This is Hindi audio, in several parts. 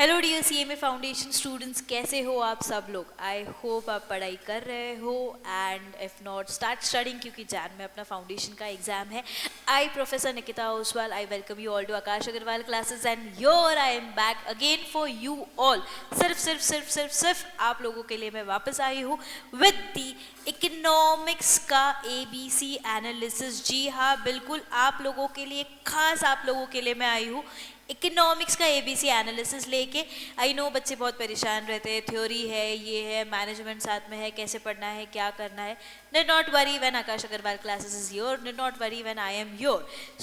Hello dear CMA foundation students, कैसे हो आप सब लोग। आई होप आप पढ़ाई कर रहे हो and if not start studying, क्योंकि जैन में अपना फाउंडेशन का एग्जाम है। I professor Nikita Oswal, I welcome you all to Akash Agarwal classes and your I am back again for you all. सिर्फ आप लोगों के लिए मैं वापस आई हूँ विद दी इकोनॉमिक्स का ABC एनालिसिस। जी हाँ, बिल्कुल आप लोगों के लिए, खास आप लोगों के लिए मैं आई हूँ इकोनॉमिक्स का ABC एनालिसिस लेके। आई नो बच्चे बहुत परेशान रहते हैं, थ्योरी है, ये है, मैनेजमेंट साथ में है, कैसे पढ़ना है, क्या करना है। Need not worry when Akash Agarwal classes is your, need not worry when I am your।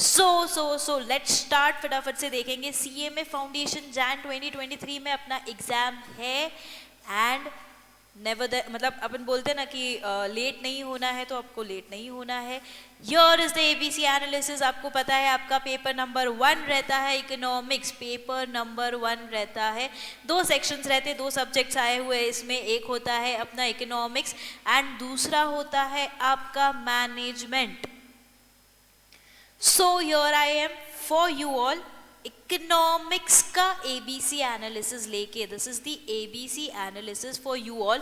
So let's start। फटाफट से देखेंगे CMA फाउंडेशन जैन 2023 में अपना एग्जाम है एंड नेवर मतलब अपन बोलते हैं ना कि लेट नहीं होना है, तो आपको लेट नहीं होना है। Your is the ABC analysis. आपको पता है आपका पेपर नंबर 1 रहता है इकोनॉमिक्स, पेपर नंबर 1 रहता है। 2 सेक्शंस रहते हैं, 2 सब्जेक्ट्स आए हुए इसमें। एक होता है अपना इकोनॉमिक्स एंड दूसरा होता है आपका management. So your I M for you all economics का ABC एनालिसिस लेके। This is the ABC analysis for you all.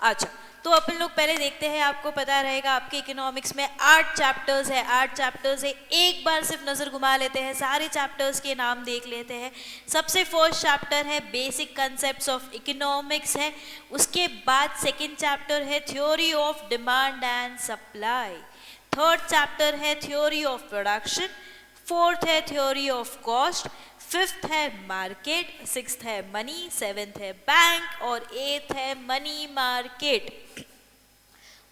अच्छा, तो अपन लोग पहले देखते हैं। आपको पता रहेगा आपके इकोनॉमिक्स में 8 चैप्टर्स है, 8 चैप्टर्स है। एक बार सिर्फ नजर घुमा लेते हैं, सारे चैप्टर्स के नाम देख लेते हैं। सबसे फर्स्ट चैप्टर है बेसिक कंसेप्ट्स ऑफ इकोनॉमिक्स है। उसके बाद सेकंड चैप्टर है theory of demand and supply. Third chapter है थ्योरी ऑफ प्रोडक्शन। फोर्थ है थ्योरी ऑफ कॉस्ट। फिफ्थ है मार्केट। सिक्स्थ है मनी। सेवेंथ है बैंक और एथ है मनी मार्केट।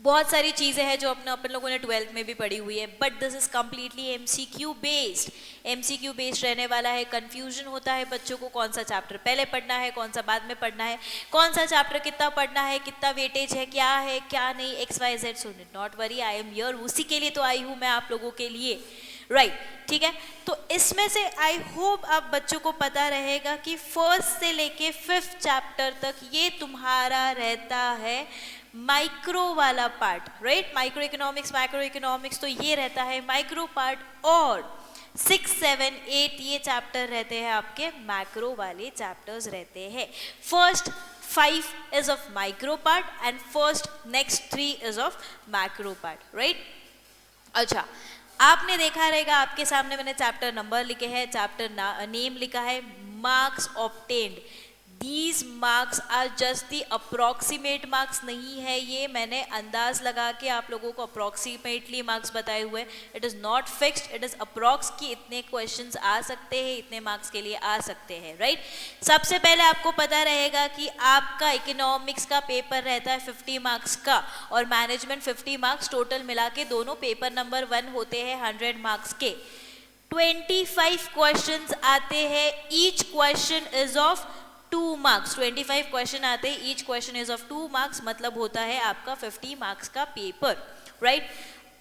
बहुत सारी चीजें हैं जो अपन लोगों ने 12th में भी पढ़ी हुई है, but this is completely MCQ based. MCQ based रहने वाला है। कंफ्यूजन होता है बच्चों को, कौन सा चैप्टर पहले पढ़ना है, कौन सा बाद में पढ़ना है, कौन सा चैप्टर कितना पढ़ना है, कितना वेटेज है, क्या नहीं, XYZ। So not worry, I am here. उसी के लिए तो आई हूँ मैं आप लोगों के लिए, राइट ठीक है। तो इसमें से आई होप आप बच्चों को पता रहेगा कि फर्स्ट से लेके 5th चैप्टर तक ये तुम्हारा रहता है माइक्रो वाला पार्ट, राइट। माइक्रो इकोनॉमिक्स तो ये रहता है माइक्रो पार्ट, और 6, 7, 8 ये चैप्टर रहते हैं आपके मैक्रो वाले चैप्टर्स रहते हैं। First 5 is of micro part and first next 3 is of macro part, right. अच्छा, आपने देखा रहेगा आपके सामने मैंने चैप्टर नंबर लिखे हैं, चैप्टर नेम लिखा है marks obtained. These marks are just the approximate marks नहीं है, ये मैंने अंदाज लगा के आप लोगों को approximately marks बताए हुए। It is not fixed, it is approx कि इतने questions आ सकते हैं, इतने marks के लिए आ सकते हैं, right? सबसे पहले आपको पता रहेगा कि आपका इकोनॉमिक्स का पेपर रहता है 50 मार्क्स का और मैनेजमेंट 50 मार्क्स, टोटल मिला के दोनों पेपर नंबर 1 होते हैं 100 मार्क्स के। 25 क्वेश्चंस आते हैं, each question is of 2 marks. 25 question आते हैं, each question is of 2 marks, मतलब होता है आपका 50 मार्क्स का पेपर, राइट।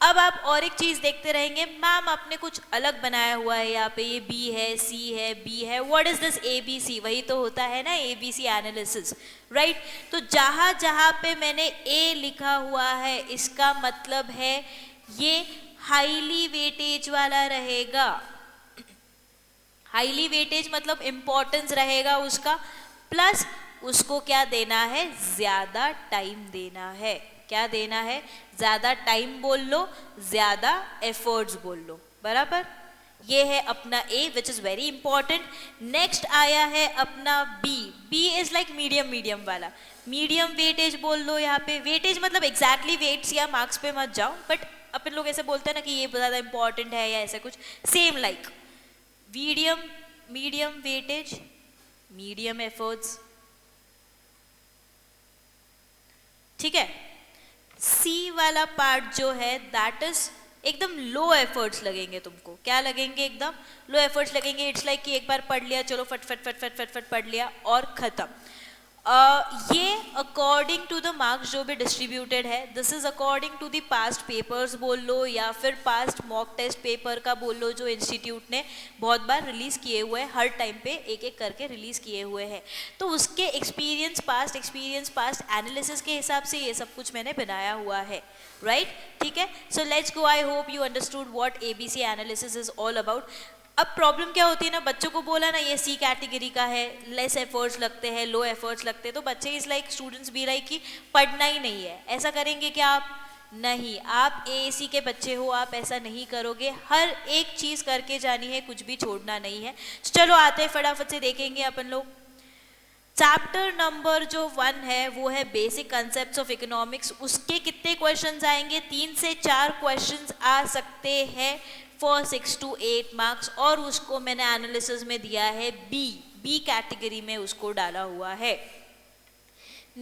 अब आप और एक चीज देखते रहेंगे, मैम आपने कुछ अलग बनाया हुआ है यहाँ पे, ये B है, C है, B है। What is this ABC? वही तो होता है ना ABC एनालिसिस, राइट। तो जहां जहां पे मैंने A लिखा हुआ है, इसका मतलब है ये हाईली वेटेज वाला रहेगा। हाईली वेटेज मतलब इंपॉर्टेंस रहेगा उसका, प्लस उसको क्या देना है, ज्यादा टाइम देना है। क्या देना है? ज्यादा टाइम बोल लो, ज्यादा एफर्ट्स बोल लो, बराबर। ये है अपना A which is very important. Next आया है अपना B इज लाइक मीडियम वाला। मीडियम वेटेज बोल लो यहाँ पे। वेटेज मतलब एग्जैक्टली वेट्स या मार्क्स पे मत जाओ, बट अपन लोग ऐसे बोलते हैं ना कि ये ज्यादा इंपॉर्टेंट है या ऐसा कुछ, same like medium weightage, medium efforts, ठीक है। C वाला पार्ट जो है दैट इज एकदम लो एफर्ट्स लगेंगे तुमको। क्या लगेंगे? एकदम लो एफर्ट्स लगेंगे। इट्स लाइक कि एक बार पढ़ लिया, चलो फट पढ़ लिया और खत्म। ये अकॉर्डिंग टू द मार्क्स जो भी डिस्ट्रीब्यूटेड है, this is according to the past papers बोल लो या फिर पास्ट मॉक टेस्ट पेपर का बोल लो, जो इंस्टीट्यूट ने बहुत बार रिलीज किए हुए हैं, हर टाइम पे एक एक करके रिलीज किए हुए हैं। तो उसके एक्सपीरियंस, पास्ट एनालिसिस के हिसाब से ये सब कुछ मैंने बनाया हुआ है, राइट ठीक है। So let's go. I hope you understood what ABC analysis is all about. अब प्रॉब्लम क्या होती है ना, बच्चों को बोला ना ये सी कैटेगरी का है, लेस एफर्ट्स लगते हैं, लो एफर्ट्स लगते हैं, तो बच्चे is like students be like कि पढ़ना ही नहीं है। ऐसा करेंगे क्या आप? नहीं, आप एएसी के बच्चे हो, आप ऐसा नहीं करोगे, हर एक चीज करके जानी है, कुछ भी छोड़ना नहीं है। चलो आते हैं फटाफट से देखेंगे अपन लोग। चैप्टर नंबर जो 1 है वो है बेसिक कंसेप्ट्स ऑफ इकोनॉमिक्स। उसके कितने क्वेश्चंस आएंगे? 3 से 4 क्वेश्चंस आ सकते हैं फॉर 6 to 8 मार्क्स, और उसको मैंने एनालिसिस में दिया है बी कैटेगरी में उसको डाला हुआ है।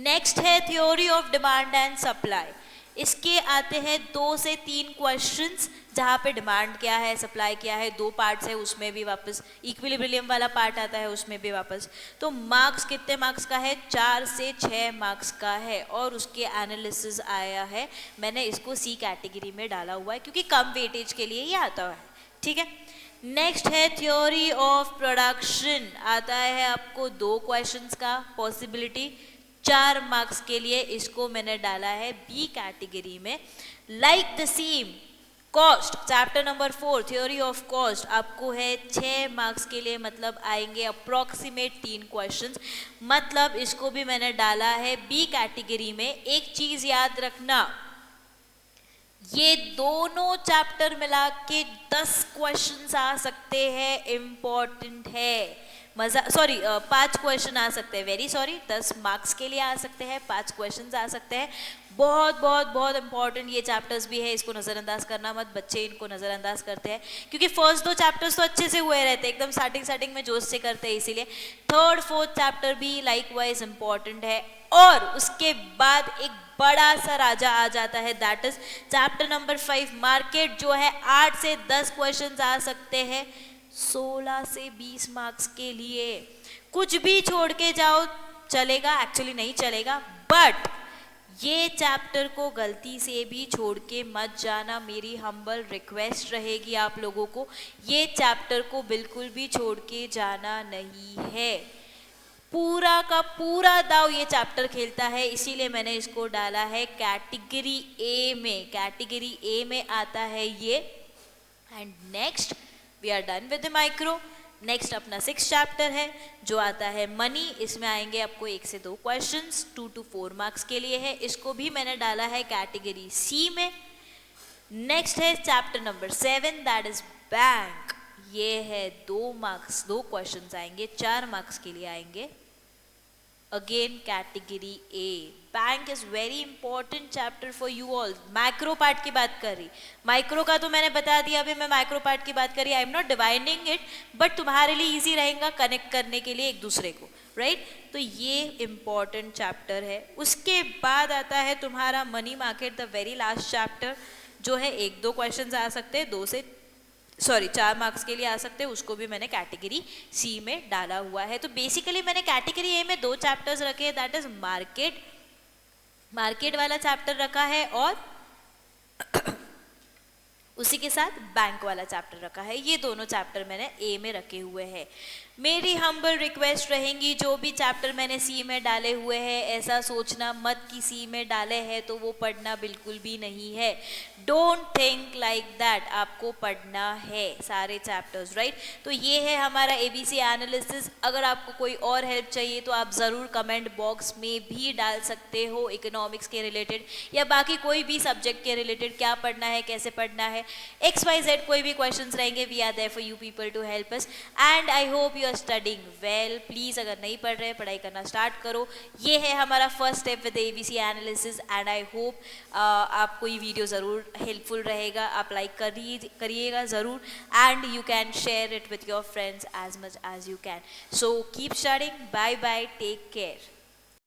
नेक्स्ट है theory of demand and supply. इसके आते हैं 2 से 3 क्वेश्चंस, जहाँ पे डिमांड क्या है, सप्लाई क्या है, 2 पार्ट्स है, उसमें भी वापस इक्विलिब्रियम वाला पार्ट आता है, उसमें भी वापस। तो मार्क्स कितने मार्क्स का है? 4 से 6 मार्क्स का है, और उसके एनालिसिस आया है, मैंने इसको सी कैटेगरी में डाला हुआ है क्योंकि कम वेटेज के लिए ये आता है, ठीक है। नेक्स्ट है थ्योरी ऑफ प्रोडक्शन, आता है आपको 2 क्वेश्चंस का पॉसिबिलिटी, 4 मार्क्स के लिए, इसको मैंने डाला है बी कैटेगरी में। Like the same cost, chapter number 4 theory of cost, आपको है 6 मार्क्स के लिए, मतलब आएंगे अप्रोक्सीमेट 3 क्वेश्चंस, मतलब इसको भी मैंने डाला है बी कैटेगरी में। एक चीज याद रखना, ये दोनों चैप्टर मिला के 10 क्वेश्चंस आ सकते हैं, इंपॉर्टेंट है। मजा, सॉरी 5 क्वेश्चन आ सकते हैं, वेरी सॉरी, 10 मार्क्स के लिए आ सकते हैं, 5 क्वेश्चन आ सकते हैं। बहुत बहुत बहुत इंपॉर्टेंट ये चैप्टर्स भी है, इसको नज़रअंदाज करना मत, बच्चे इनको नज़रअंदाज करते हैं क्योंकि फर्स्ट 2 चैप्टर्स तो अच्छे से हुए रहते हैं, एकदम स्टार्टिंग में जोश से करते हैं, इसीलिए 3rd 4th चैप्टर भी लाइक वाइज इंपॉर्टेंट है। और उसके बाद एक बड़ा सा राजा आ जाता है, that is chapter number 5 market, जो है 8 से 10 क्वेश्चन आ सकते हैं 16 से 20 मार्क्स के लिए। कुछ भी छोड़ के जाओ चलेगा, एक्चुअली नहीं चलेगा, बट ये चैप्टर को गलती से भी छोड़ के मत जाना, मेरी हम्बल रिक्वेस्ट रहेगी आप लोगों को, ये चैप्टर को बिल्कुल भी छोड़ के जाना नहीं है। पूरा का पूरा दाव ये चैप्टर खेलता है, इसीलिए मैंने इसको डाला है कैटेगरी ए में, कैटेगरी ए में आता है ये। And next we are done with the micro. Next अपना 6th चैप्टर है जो आता है मनी, इसमें आएंगे आपको 1 से 2 क्वेश्चंस, 2 to 4 मार्क्स के लिए है, इसको भी मैंने डाला है कैटेगरी सी में। नेक्स्ट है chapter number 7 that is bank, ये है 2 मार्क्स, 2 क्वेश्चंस आएंगे, 4 मार्क्स के लिए आएंगे, again category A. Bank is very important chapter for you all. Micro part की बात कर रही, माइक्रो का तो मैंने बता दिया, अभी मैं माइक्रो पार्ट की बात कर रही, I am not dividing it, but तुम्हारे लिए इजी रहेगा कनेक्ट करने के लिए एक दूसरे को, राइट? तो ये इंपॉर्टेंट चैप्टर है। उसके बाद आता है तुम्हारा money market, the very last chapter, जो है 1-2 क्वेश्चन आ सकते हैं, 4 मार्क्स के लिए आ सकते हैं, उसको भी मैंने कैटेगरी सी में डाला हुआ है। तो बेसिकली मैंने कैटेगरी ए में 2 चैप्टर्स रखे हैं, दैट इज मार्केट वाला चैप्टर रखा है, और उसी के साथ बैंक वाला चैप्टर रखा है। ये दोनों चैप्टर मैंने ए में रखे हुए हैं। मेरी हम्बल रिक्वेस्ट रहेंगी, जो भी चैप्टर मैंने सी में डाले हुए हैं, ऐसा सोचना मत कि सी में डाले हैं तो वो पढ़ना बिल्कुल भी नहीं है। डोंट थिंक लाइक दैट, आपको पढ़ना है सारे चैप्टर्स, राइट? तो ये है हमारा एबीसी एनालिसिस। अगर आपको कोई और हेल्प चाहिए तो आप ज़रूर कमेंट बॉक्स में भी डाल सकते हो, इकोनॉमिक्स के रिलेटेड या बाकी कोई भी सब्जेक्ट के रिलेटेड, क्या पढ़ना है, कैसे पढ़ना है, XYZ कोई भी क्वेश्चंस रहेंगे, we are there for you people to help us. And I hope you are studying well. Please अगर नहीं पढ़ रहे, पढ़ाई करना स्टार्ट करो। ये है हमारा first step with ABC analysis, and I hope आपको ये वीडियो ज़रूर हेल्पफुल रहेगा। आप लाइक करिएगा ज़रूर, and you can share it with your friends as much as you can. So keep studying, bye bye, take care.